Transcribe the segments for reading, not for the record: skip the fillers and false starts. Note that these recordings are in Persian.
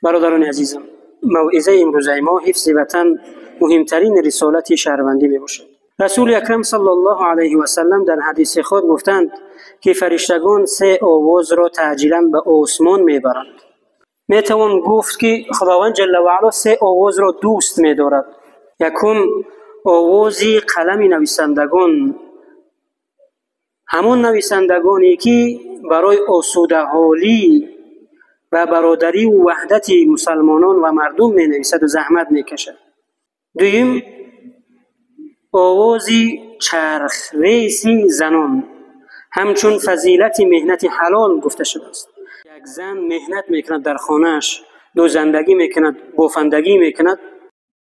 برادران عزیزم، موعظه امروزه ما حفظ وطن مهمترین رسالت شهروندی می باشد. رسول اکرم صلی الله علیه و سلم در حدیث خود گفتند که فرشتگان 3 آواز را تعجیلا به آسمان میبرند. می توان گفت که خداوند جل و علا 3 آواز را دوست می دارد. یکم آواز قلم نویسندگان، همون نویسندگانی که برای آسوده حالی و برادری و وحدت مسلمانان و مردم می نویسد و زحمت می کشد. دویم آواز چرخ ریسی زنان، همچون فضیلت مهنت حلال گفته شده است. یک زن مهنت میکند در خانهش، دوزندگی میکند، بافندگی میکند،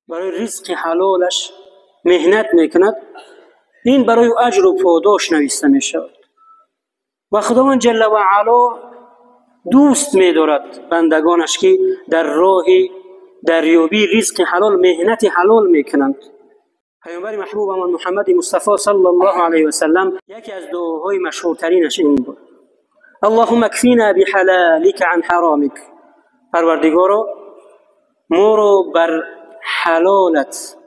برای رزق حلالش مهنت میکند، این برای اجر و پاداش نوشته میشود و خداوند جل و علا دوست می‌دارد بندگانش که در راه دریابی رزق حلال مهنت حلال میکنند. پیامبر محبوبمان محمد مصطفی صلی الله علیه و سلم یکی از دعاهای مشهورترینش این بود: اللهم اکفینا بحلالک عن حرامک. پروردگارا ما رو بر حلالت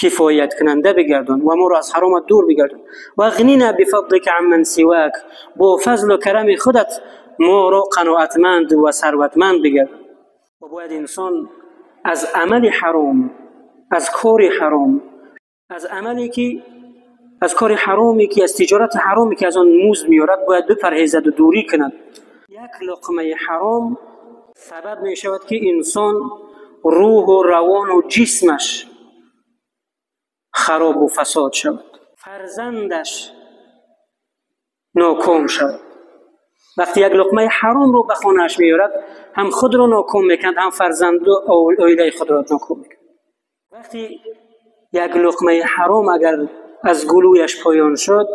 کفایت کننده بگردان و ما رو از حرامت دور بگردان. و اغنینا بفضلک عن من سواک. با فضل و کرم خودت ما رو قناعتمند و ثروتمند بگردان. و باید انسان از عمل حرام، از کار حرام، از کار حرامی که از تجارت حرامی که از آن موز میارد باید بپرهیزد و دوری کند. یک لقمه حرام سبب می شود که انسان روح و روان و جسمش خراب و فساد شود، فرزندش ناکام شود. وقتی یک لقمه حرام رو به خانه‌اش میارد، هم خود رو ناکام میکند، هم فرزند و عائله خود را ناکام میکند. وقتی یک لقمه حرام اگر از گلویش پایان شد،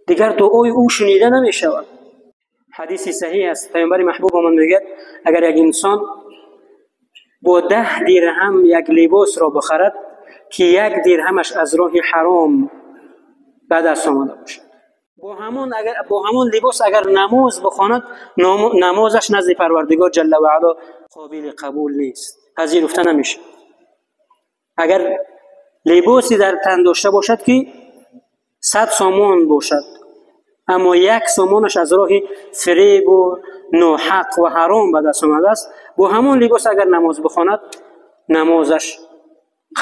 دیگر دعای او شنیده نمی شود. حدیث صحیح است، پیامبر محبوب من میگه اگر یک انسان با 10 درهم یک لباس را بخرد که 1 درهمش از راه حرام به دست آمده باشد، با همون لباس اگر نماز بخواند، نمازش نزد پروردگار جل و علا قابل قبول نیست، پذیرفته نمیشه. اگر لباسی در تن داشته باشد که 100 سامان باشد، اما 1 سامانش از راه فریب و ناحق و حرام به دست آمده است، با همون لباس اگر نماز بخواند نمازش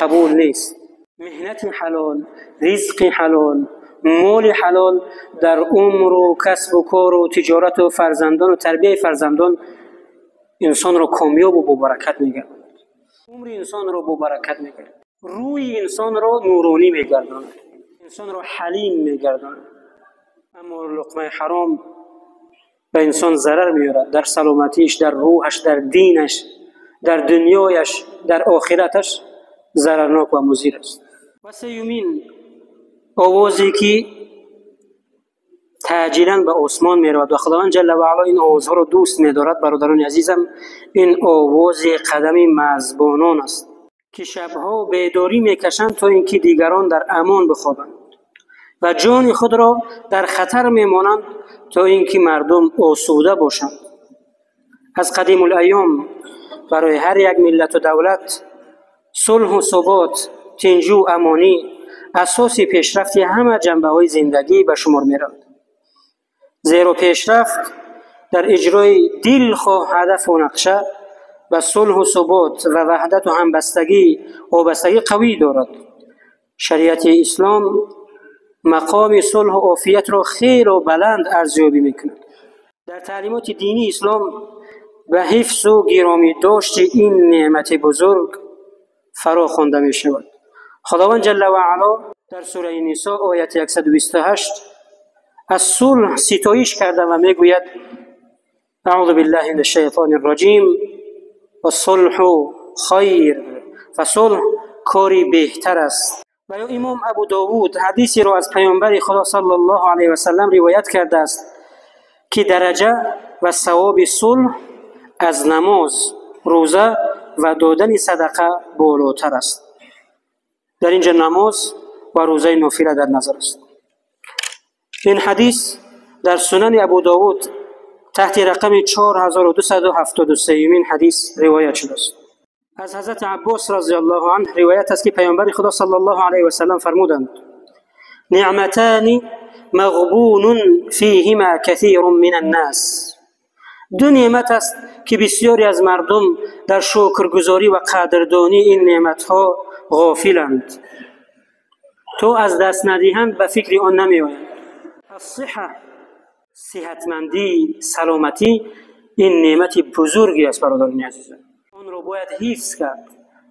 قبول نیست. مهنت حلال، رزق حلال، مال حلال در عمر و کسب و کار و تجارت و فرزندان و تربیت فرزندان انسان را کامیاب و با برکت می‌گرداند. عمر انسان را با برکت می‌گرداند. روی انسان را نورانی می‌گرداند. انسان را حلیم می‌گرداند. اما لقمه حرام به انسان ضرر می‌آورد، در سلامتیش، در روحش، در دینش، در دنیایش، در آخرتش ضررناک و مضر است. و سیومین آوازی که تعجیلا به آسمان می‌رود و خداوند جل و علا این آوازها را دوست می‌دارد، برادران عزیزم، این آواز قدم مزبانان است که شبها بیداری می‌کشند تا اینکه دیگران در امان بخوابند و جان خود را در خطر می‌مانند تا اینکه مردم آسوده باشند. از قدیم الایام برای هر یک ملت و دولت صلح و ثبات، تنجو و امانی اساس پیشرفت همه جنبه‌های زندگی به شمار می‌رود. زیرا پیشرفت در اجرای دلخواه هدف و نقشه و صلح و ثبات و وحدت و همبستگی وابستگی قوی دارد. شریعت اسلام مقام صلح و عافیت را خیر و بلند ارزیابی می‌کند. در تعلیمات دینی اسلام به حفظ و گرامی داشت این نعمت بزرگ فرا خوانده می شود. خداوند جل و علا در سوره نساء آیت 128 از صلح ستایش کرده و می گوید: اعوذ بالله من الشیطان الرجیم و صلح خیر، و صلح کاری بهتر است. و امام ابو داود حدیثی را از پیامبر خدا صلی الله علیه و سلم روایت کرده است که درجه و ثواب صلح از نماز، روزه و دادن صدقه بالاتر است. در اینجا نماز و روزه نافله در نظر است. این حدیث در سنن ابو داود تحت رقم 4273 حدیث روایت شده است. از حضرت عباس رضی الله عنه روایت است که پیامبر خدا صلی الله علیه و سلم فرمودند: نعمتان مغبون فیهما کثیر من الناس. دو نعمت است که بسیاری از مردم در شکرگزاری و قدردانی این نعمتها غافلند. تو از دست ندهند به فکر آن نمی‌آیند. الصحه، صحتمندی، سلامتی، این نعمت بزرگی است برادران عزیزان. آن را باید حفظ کرد،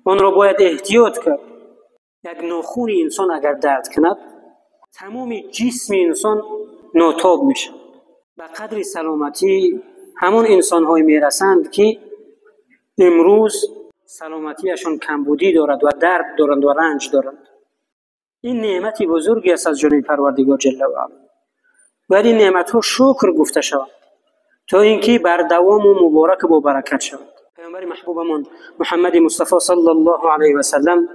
آن را باید احتیاط کرد. یک ناخون انسان اگر درد کند تمام جسم انسان ناتاب میشه. به قدر سلامتی همون انسان‌های میرسند که امروز سلامتیشان کمبودی دارد و درد دارند و رنج دارند. این نعمتی بزرگی است از جانب پروردگار جل و علا. باید این نعمت‌ها شکر گفته شود تا اینکه بر دوام و مبارک و برکت شود. پیامبر محبوبمون محمد مصطفی صلی الله علیه و سلم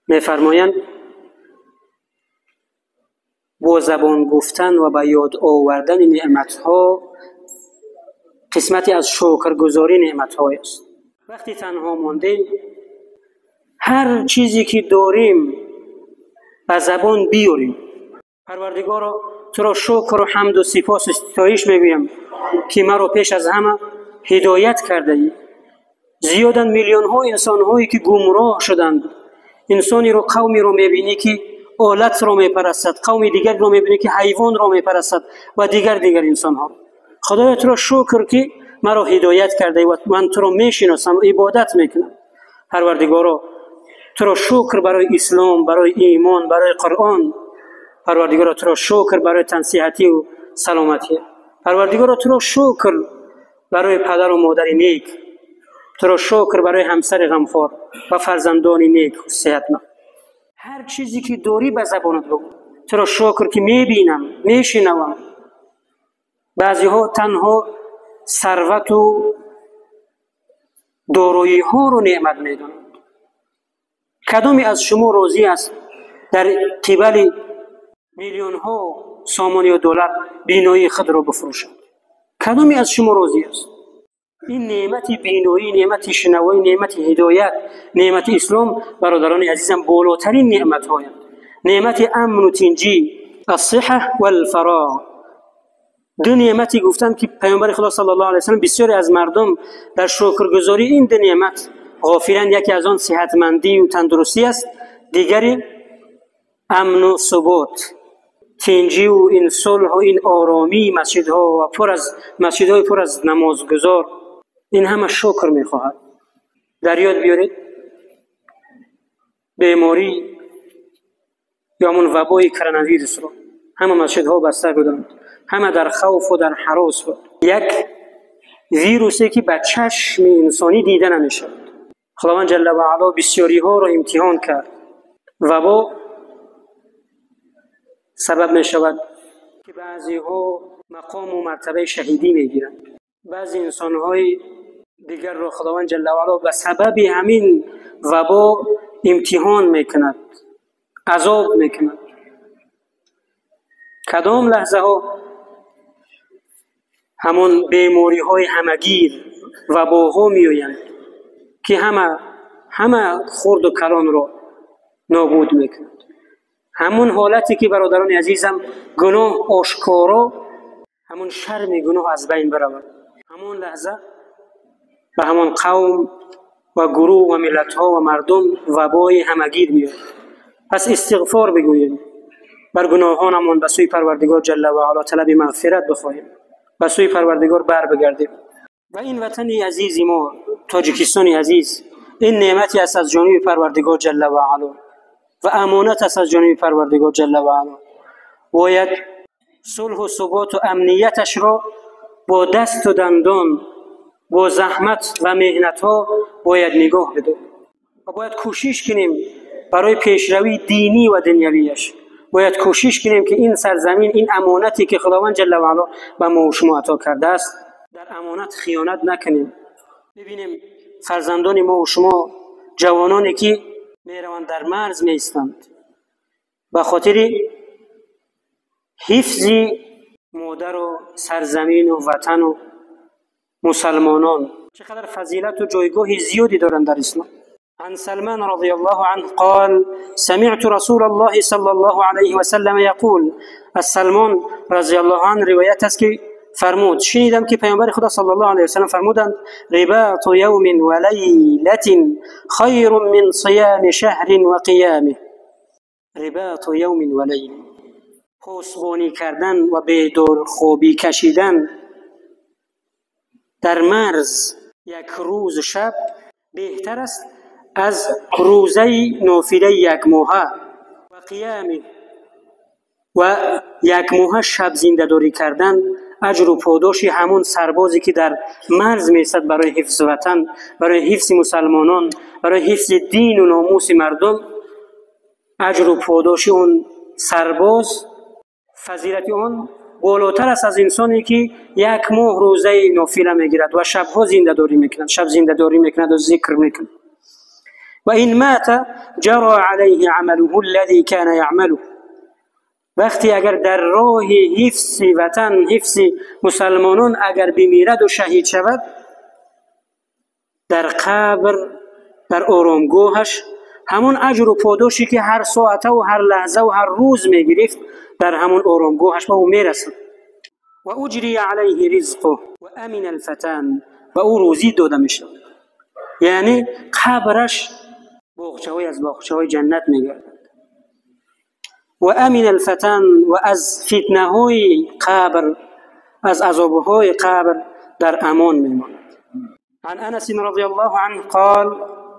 می‌فرمایند با زبان گفتن و به یاد آوردن نعمت‌ها قسمتی از شکرگزاری نعمت‌ها است. وقتی تنها ماندیم هر چیزی که داریم به زبان بیاریم. پروردگارا تو را شکر و حمد و سپاس و ستایش میگویم که مرا پیش از همه هدایت کرده ای. زیادن میلیون ها انسان هایی که گمراه شدند. انسانی رو، قومی رو میبینی که آلت رو میپرستد، قوم دیگر رو میبینی که حیوان رو میپرستد و دیگر انسان ها. خدایا تو را شکر که مرا هدایت کرده ای و من تو را میشناسم و عبادت میکنم. پروردگارا تو را شکر برای اسلام، برای ایمان، برای قرآن. پروردگارا تو را شکر برای تنصیحتی و سلامتی. پروردگارا تو را شکر برای پدر و مادر نیک. تو را شکر برای همسر غمخوار و فرزندان نیک و صحتمند. هر چیزی که داری به زبانت بگو. تو را شکر که میبینم، میشنوم. بعضی ها تنها ثروت و دارایی ها رو نعمت میدونند. کدامی از شما راضی است در قبال میلیون ها سامان یا دلار بینایی خود را بفروشد؟ کدامی از شما راضی است؟ این نعمت بینایی، نعمت شنوایی، نعمت هدایت، نعمت اسلام برادران عزیزم بالاترین نعمت هایند. نعمت امن و تنجی، الصحه و الفراغ. دو نعمتی گفتم که پیامبر خدا صلی الله علیه و سلم بسیاری از مردم در شکرگزاری این دو نعمت غافلند. یکی از آن صحتمندی و تندرستی است، دیگری امن و ثبات، تنجی و این صلح و این آرامی مسجدها و مسجدهای پر از نمازگزار. این همه شکر میخواهد. در یاد بیارید بیماری یا همون وبای کرونا ویروس رو همه مسجدها بسته بودند، همه در خوف و در هراس بود. یک ویروسی که به چشم انسانی دیده نمیشه. خداوند جل و علا بسیاری ها را امتحان کرد. وبا سبب می شود که بعضی ها مقام و مرتبه شهیدی می گیرند. بعضی انسان های دیگر را خداوند جل و علا به سبب همین وبا امتحان می کند، عذاب می کند. کدام لحظه ها همون بیماری های همگیر وباها می آیند که همه خرد و کلان را نابود می کند. همون حالتی که برادران عزیزم گناه آشکارا، همون شرم گناه از بین برود، همون لحظه به همون قوم و گروه و ملت ها و مردم وبای همگیر میاد. پس استغفار بگوییم، بر گناهانمون به سوی پروردگار جل و علا طلب مغفرت بخواهیم، به سوی پروردگار بر بگردیم. و این وطن عزیز ما تاجیکستان عزیز، این نعمتی است از جانب پروردگار جل و علا و امانت است از جانب پروردگار جل و علا. باید صلح و ثبات و امنیتش را با دست و دندان، با زحمت و مهنت ها باید نگاه بداریم و باید کوشش کنیم برای پیشروی دینی و دنیویش. باید کوشش کنیم که این سرزمین، این امانتی که خداوند جل و علا به ما و شما عطا کرده است، در امانت خیانت نکنیم. ببینیم فرزندان ما و شما، جوانانی که میروند در مرز میستند، به خاطر حفظ مادر و سرزمین و وطن و مسلمانان چقدر فضیلت و جایگاه زیادی دارند در اسلام. عن سلمان رضی الله عنه قال سمعت رسول الله صلی الله علیه و سلم یقول. از سلمان رضی الله عنه روایت است که فرمود شنیدم که پیامبر خدا صلی الله علیه و سلم فرمودند رباط یوم و لیلة خیر من صیام شهر و قیامه. رباط یوم و لیل، پاسبانی کردن و بیدار خوابی کشیدن در مرز یک روز شب بهتر است از روزه نافله یک ماه و قیام و یک ماه شب زنده داری کردن. اجر و پاداش همون سربازی که در مرز میستد برای حفظ وطن، برای حفظ مسلمانان، برای حفظ دین و ناموس مردم، اجر و پاداش اون سرباز فضیلت اون بالاتر است از انسانی که یک ماه روزه نافله میگیرد و شبها زنده داری میکند، شب زنده داری میکند و ذکر میکند. و این مات جرى علیه عمله الذي کان یعمله. وقتی اگر در راه حفظ وطن، حفظ مسلمانان اگر بمیرد و شهید شود، در قبر، در آرامگاهش همون اجر و پاداشی که هر ساعته و هر لحظه و هر روز میگرفت در همون آرامگاهش به او میرسد. و اجری علیه رزقه و امن الفتان، و او روزی داده میشه. یعنی قبرش باغچه‌ای از باغچه‌های جنت میگردد. و امن الفتان، و از فتنه های قبر، از عذابهای قبر در امان میماند. عن انس رضی الله عنه قال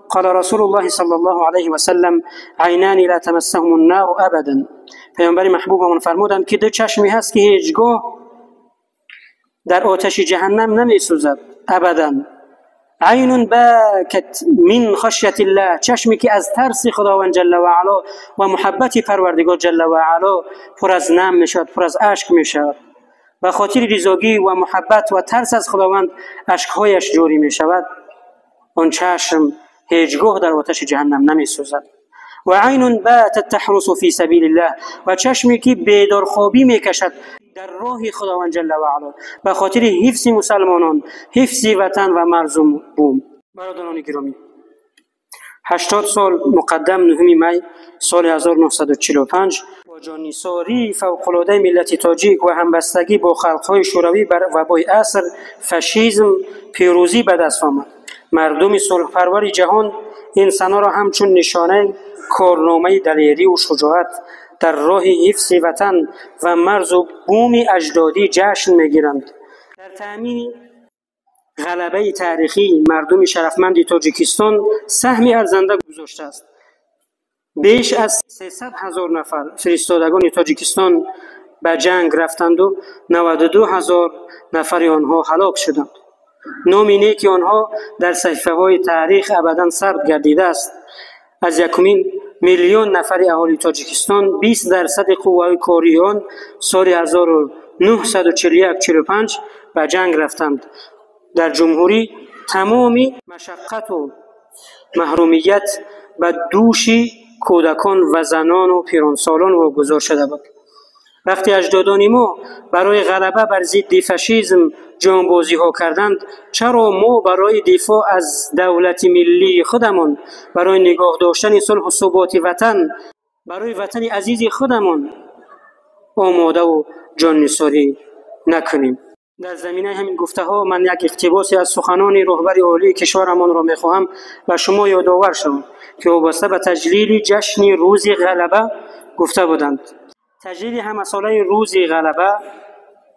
قال رسول الله صلی الله علیه و سلم عینان لا تمسهم النار ابدا. پیامبر محبوبمون فرمودند که دو چشمی هست که هیچگاه در آتش جهنم نمیسوزد ابدا. عین باکت من خشیت الله، چشمی که از ترس خداوند جل و علا و محبت پروردگار جل و علا پر از نم میشود، پر از اشک میشود. و خاطر رضاگی و محبت و ترس از خداوند اشکهایش جاری میشود. آن چشم هیچگاه در آتش جهنم نمیسوزد. و عین باتت تحرس فی سبیل الله، و چشمی که بیدار خوابی میکشد در راه خداوند جل و علا به خاطر حفظ مسلمانان، حفظ وطن و مرز و بوم. برادران گرامی، 80 سال مقدم 9 می سال 1945 با جانیساری فوق‌العاده ملت تاجیک و همبستگی با خلق‌های شوروی و با اثر فاشیسم پیروزی به دست آمد. مردم صلح‌پرور جهان انسان‌ها را همچون نشانه کارنامه دلیری و شجاعت در راه حفظ وطن و مرز و بوم اجدادی جشن میگیرند. در تأمین غلبه تاریخی مردم شرفمند تاجیکستان سهمی ارزنده گذاشته است. بیش از 300,000 نفر فرستادگان تاجیکستان به جنگ رفتند و 92,000 نفر آنها هلاک شدند. نام نیک آنها در صحیفه‌های تاریخ ابدا سرد گردیده است. از 1,000,000 نفر اهالی تاجیکستان 20% قوه کاری آن سال 1941-45 به جنگ رفتند. در جمهوری تمامی مشقت و محرومیت به دوش کودکان و زنان و پیرانسالان واگذار شده بود. وقتی اجدادان ما برای غلبه بر ضد فاشیسم جانبازی ها کردند، چرا ما برای دفاع از دولت ملی خودمان، برای نگاه داشتن صلح و ثبات وطن، برای وطن عزیز خودمان آماده و جان نثاری نکنیم؟ در زمینه همین گفته ها من یک اقتباسی از سخنان رهبر عالی کشورمان را میخواهم و شما یادآور شوم که وابسته به تجلیل جشن روز غلبه گفته بودند. تجلیل همساله روز غلبه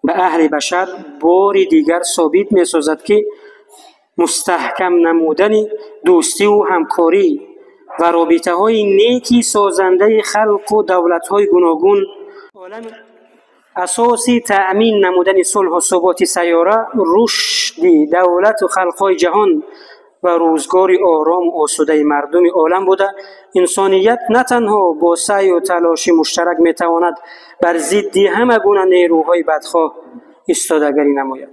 به اهل بشر بار دیگر ثابت می‌سازد که مستحکم نمودن دوستی و همکاری و رابطه‌های نیکی سازنده خلق و دولت‌های گوناگون عالم اساسی تأمین نمودن صلح و ثبات سیاره، رشد دولت و خلق‌های جهان و روزگار آرام و آسوده مردم عالم بوده. انسانیت نه تنها با سعی و تلاش مشترک میتواند بر ضد همه گونه نیروهای بدخواه ایستادگی نماید.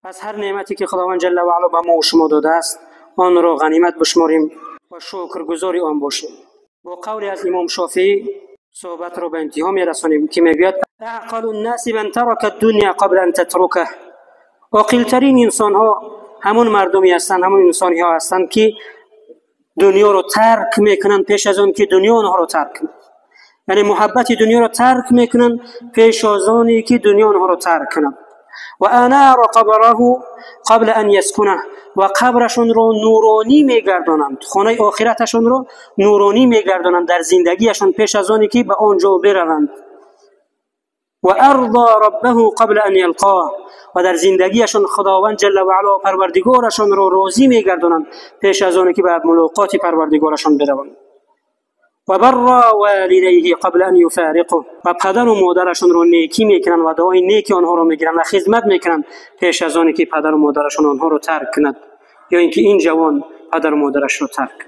پس هر نعمتی که خداوند جل و علا به ما و شما داده است آن را غنیمت بشماریم و شکرگزار آن باشیم. با قولی از امام شافعی صحبت را به انتها میرسانیم که میگوید اعقل الناس من ترك الدنيا قبل ان تتركه. عاقل‌ترین انسان ها همون مردمی هستند، همون انسانی ها هستند که دنیا رو ترک میکنن پیش از آن که دنیا آنها رو ترک کنه. یعنی محبت دنیا رو ترک میکنن پیش از آنی که دنیا آنها رو ترک کنه. و انار قبره قبل ان یسکنه، و قبرشون رو نورانی میگردانند، خانه آخرتشون رو نورانی میگردانند در زندگیشون پیش از آنی که به آنجا بروند. و ارضى ربه قبل ان یلقاه، و در زندگیشون خداوند جل و علا پروردگارشون رو راضی میگردانند پیش از آنی که به ملاقات پروردگارشون بروند. و بر والدیه قبل ان یفارقه، و پدر و مادرشون رو نیکی میکنن و دعای نیکی آنها رو میگیرن و خدمت میکنن پیش از آنی که پدر و مادرشون آنها رو ترک کند، یا اینکه این جوان پدر و مادرش رو ترک.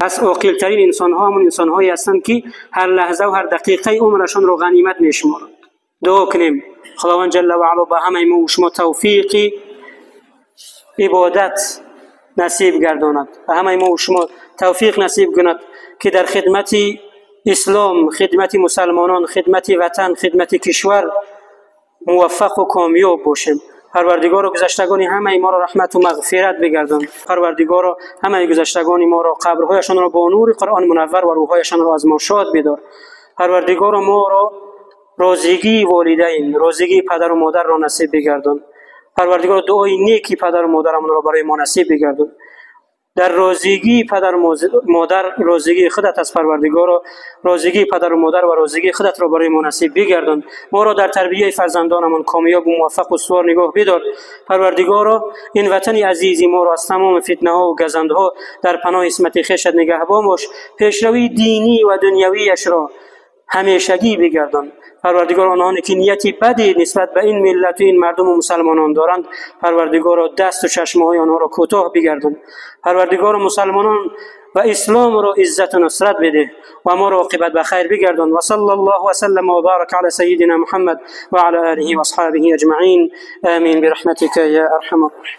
پس عاقل ترین انسان ها همون انسان هایی هستند که هر لحظه و هر دقیقه عمرشون رو غنیمت میشمارند. دعا کنیم خداوند جل و علا به همه ما و شما توفیق عبادت نصیب گرداند، به همه ما و شما توفیق نصیب کند که در خدمت اسلام، خدمت مسلمانان، خدمت وطن، خدمت کشور موفق و کامیاب باشیم. پروردگار گذشتگان همه ما را رحمت و مغفرت بگردان. پروردگار همه گذشتگان ما را قبرهایشان را با نور قرآن منور و روحایشان را از ما شاد بدار. پروردگار ما را رازگی والدین، رازگی پدر و مادر را نصیب بگردان. پروردگار دعای نیکی پدر و مادرمون را برای ما نصیب بگردان. در رازگی پدر و مادر رازگی خودت از پروردگار، رازگی پدر و مادر و رازگی خودت را برای ما نصیب بگردان. ما را در تربیت فرزندانمان کامیاب و موفق و استوار نگاه بدار. پروردگار این وطن عزیز ما را از تمام فتنه ها و گزنده ها در پناه اسمت خویشت نگهبان باش. پیشروی دینی و دنیویش را همیشگی بگردان. پروردگار آنانی که نیتی بدی نسبت به این ملت و این مردم و مسلمانان دارند، پروردگار دست و چشمهای آنها را کوتاه بگردان. پروردگار مسلمانان و اسلام را عزت و نصرت بده و ما را عاقبت به خیر بگردان. و صلی الله و سلم و بارک علی سیدنا محمد و علی آله و اصحابه اجمعین. آمین برحمتک یا ارحم الراحمین.